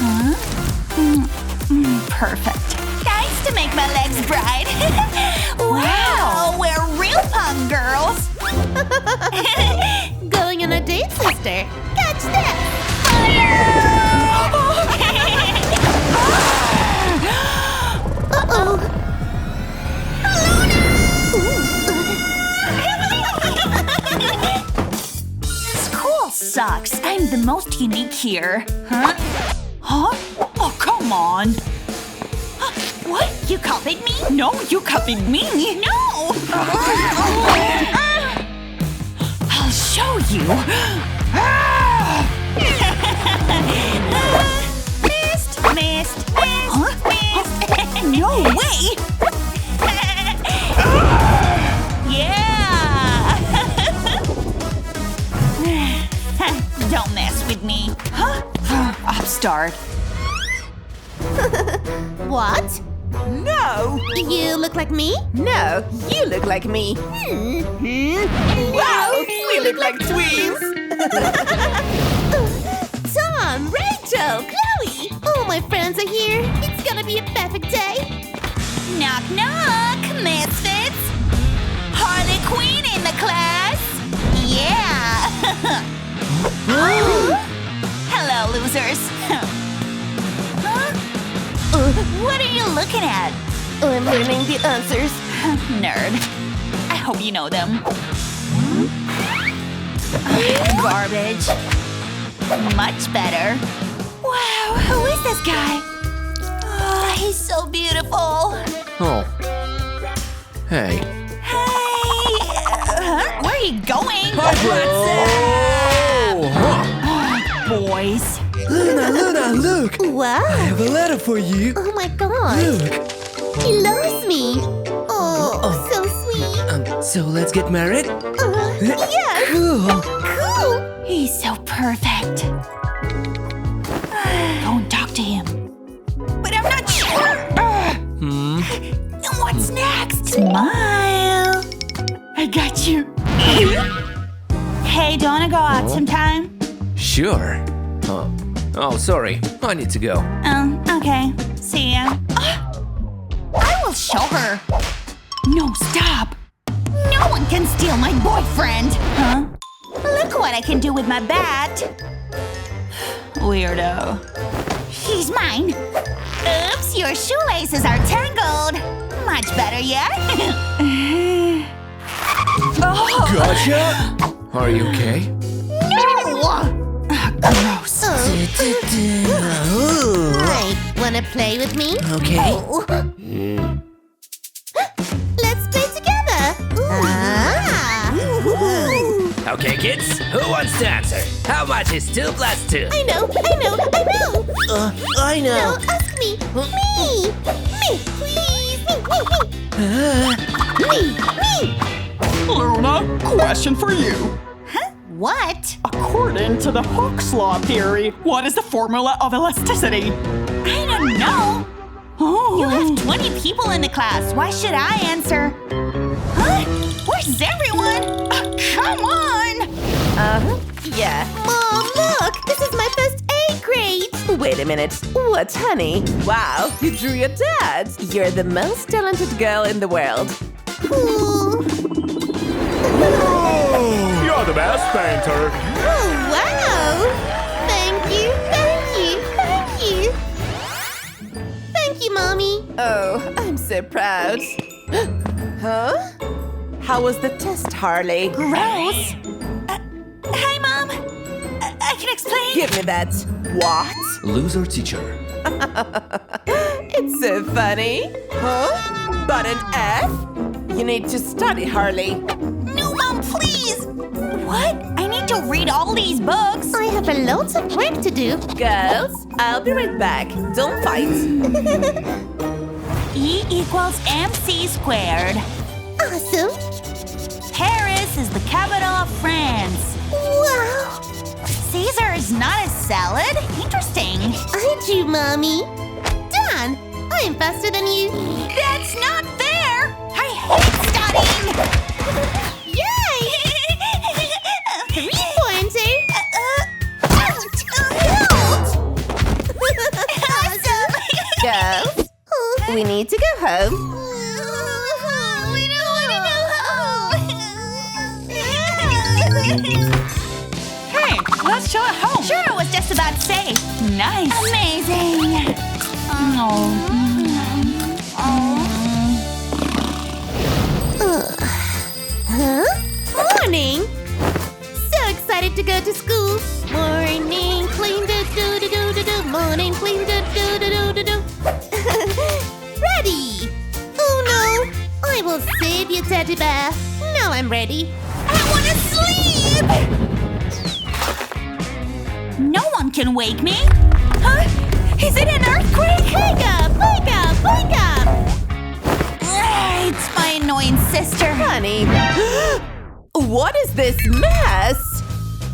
Huh? Perfect. Nice to make my legs bright. Wow, we're real punk girls. Going on a date, sister. Catch this. Uh-oh. School sucks. I'm the most unique here. Huh? Huh? Oh, come on. What? You copied me? No, you copied me. No! I'll show you. Missed. Huh? No way! Yeah! Don't mess with me. Huh? Upstart. What? No! You look like me? No, you look like me. Wow, we look like twins! Tom, Rachel, Chloe! All my friends are here. It's gonna be a perfect day. Knock, knock, misfits. Harley Quinn in the class. Yeah. Hello, losers. Huh? What are you looking at? I'm learning the answers. Nerd. I hope you know them. Garbage. Much better. Wow, who is this guy? Oh, he's so beautiful. Oh. Hey. Hey. Where are you going? Boys. Luna, look! Wow. I have a letter for you. Oh my god. Look. He loves me. Oh, so sweet. So let's get married? Yes. Cool. Cool. He's so perfect. Go and talk to him. But I'm not sure. What's next? Smile. I got you. Hey, do you wanna go out sometime? Sure. Oh, sorry. I need to go. Okay. See ya. I will show her. No, stop. No one can steal my boyfriend. Huh? Look what I can do with my bat. Weirdo. He's mine. Oops, your shoelaces are tangled. Much better yet. Oh. Gotcha! Are you okay? No! Gross. Hi, wanna play with me? Okay. Let's play together. Okay, kids. Who wants to answer? How much is 2 plus 2? I know. I know. No, ask me. Me, please. Me. Luna, question for you. What? According to the Hooke's law theory, what is the formula of elasticity? I don't know. Oh. You have 20 people in the class. Why should I answer? Huh? Where's everyone? Come on! Yeah. Mom, look. This is my first A grade. Wait a minute. What, honey? Wow, you drew your dad. You're the most talented girl in the world. Cool. You're the best painter. Oh, wow. Thank you. Thank you, Mommy. Oh, I'm so proud. Huh? How was the test, Harley? Gross. Hi, Mom. I can explain. Give me that. What? Loser teacher. It's so funny. Huh? But an F? You need to study, Harley. No, Mom, please. What? I need to read all these books. I have a lot of work to do. Girls, I'll be right back. Don't fight. E equals MC squared. Awesome. Paris is the capital of France. Wow. Caesar is not a salad? Interesting. I drew, Mommy. Done. I'm faster than you. That's not fair. I hate studying. Yay! 3-pointer. Ouch. We need to go home. We don't want to go home. Hey, let's chill at home. Sure, I was just about to say. Nice. Amazing. Morning! So excited to go to school. Morning, clean do do do do do do. Morning, clean do do do do do do. Ready! Oh no! I will save you, teddy bear. Now I'm ready. I want to sleep. No one can wake me. Huh? Is it an earthquake? Wake up! Wake up! Wake up! It's my annoying sister. Honey, what is this mess?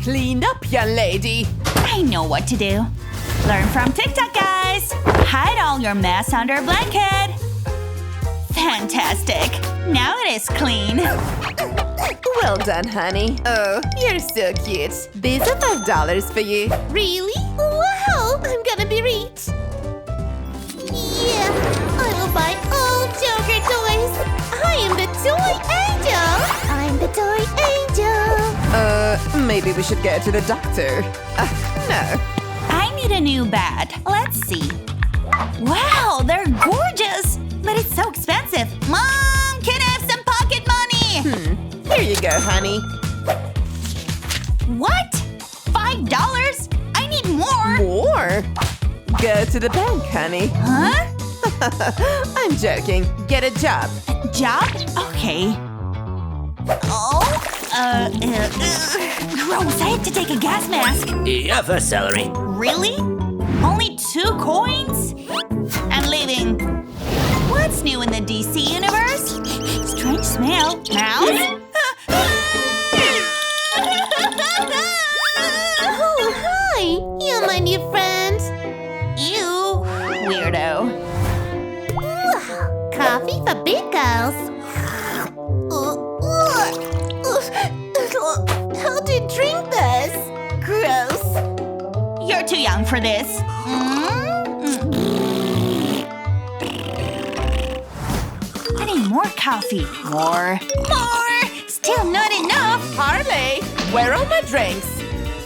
Clean up, young lady. I know what to do. Learn from TikTok, guys. Hide all your mess under a blanket. Fantastic. Now it is clean. Well done, honey. Oh, you're so cute. These are $5 for you. Really? Wow! I'm gonna be rich. Yeah, I will buy all Joker toys. I am the toy angel. I'm the toy angel. Maybe we should go to the doctor. No. I need a new bed. Let's see. Wow, they're gorgeous. But it's so expensive. Mom, can I have some pocket money? Here you go, honey. What? $5? I need more. More? Go to the bank, honey. Huh? I'm joking. Get a job. Job? Okay. Oh, gross, I have to take a gas mask. Yeah, for celery. Really? Only 2 coins? I'm leaving. What's new in the DC universe? Strange smell. Mouse? Oh, hi! You're my new friend. Ew, weirdo. Coffee for big girls. How do you drink this? Gross. You're too young for this. I need more coffee. More. Still not enough. Harley, where are my drinks?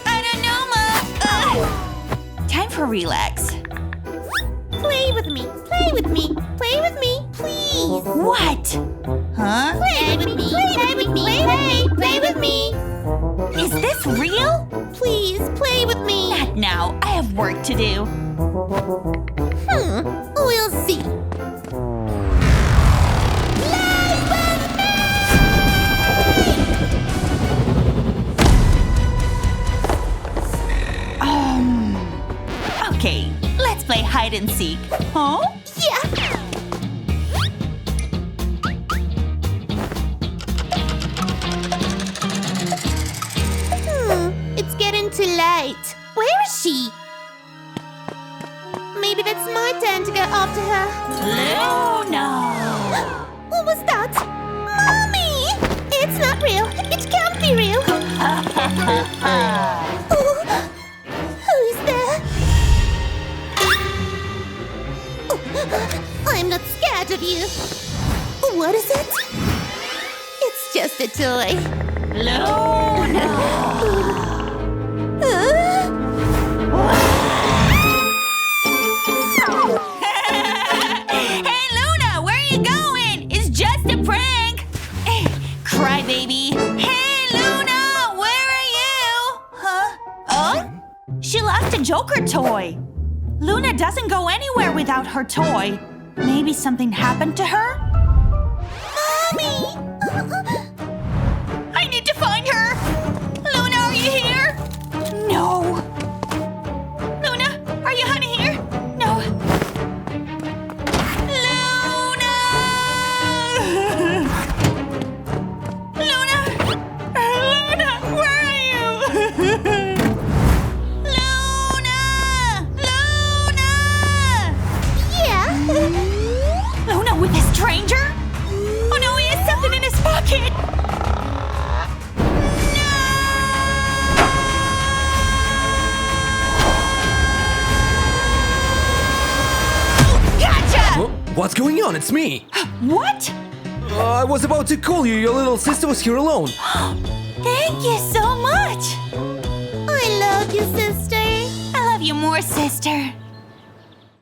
I don't know, Mom. Time for relax. Play with me. Play with me. Play with me, please. What? Huh? Play with me. Play with me. Play with me. Is this real? Please play with me. Not now. I have work to do. We'll see. Okay, let's play hide and seek. Huh? Yeah. It's getting too late. Where is she? Maybe that's my turn to go after her. Luna! What was that? Mommy! It's not real. It can't be real. Oh, who is there? I'm not scared of you. What is it? It's just a toy. Hey, Luna, where are you going? It's just a prank. Cry, baby. Hey, Luna, where are you? Huh? Oh? She lost a Joker toy. Luna doesn't go anywhere without her toy. Maybe something happened to her? Mommy! I need to find her! Luna, are you here? No. Luna, are you honey here? No. Luna! Luna! Luna, where are you? Luna! Luna! Yeah. Luna with a strange What's going on? It's me. What? I was about to call you. Your little sister was here alone. Thank you so much. I love you, sister. I love you more, sister.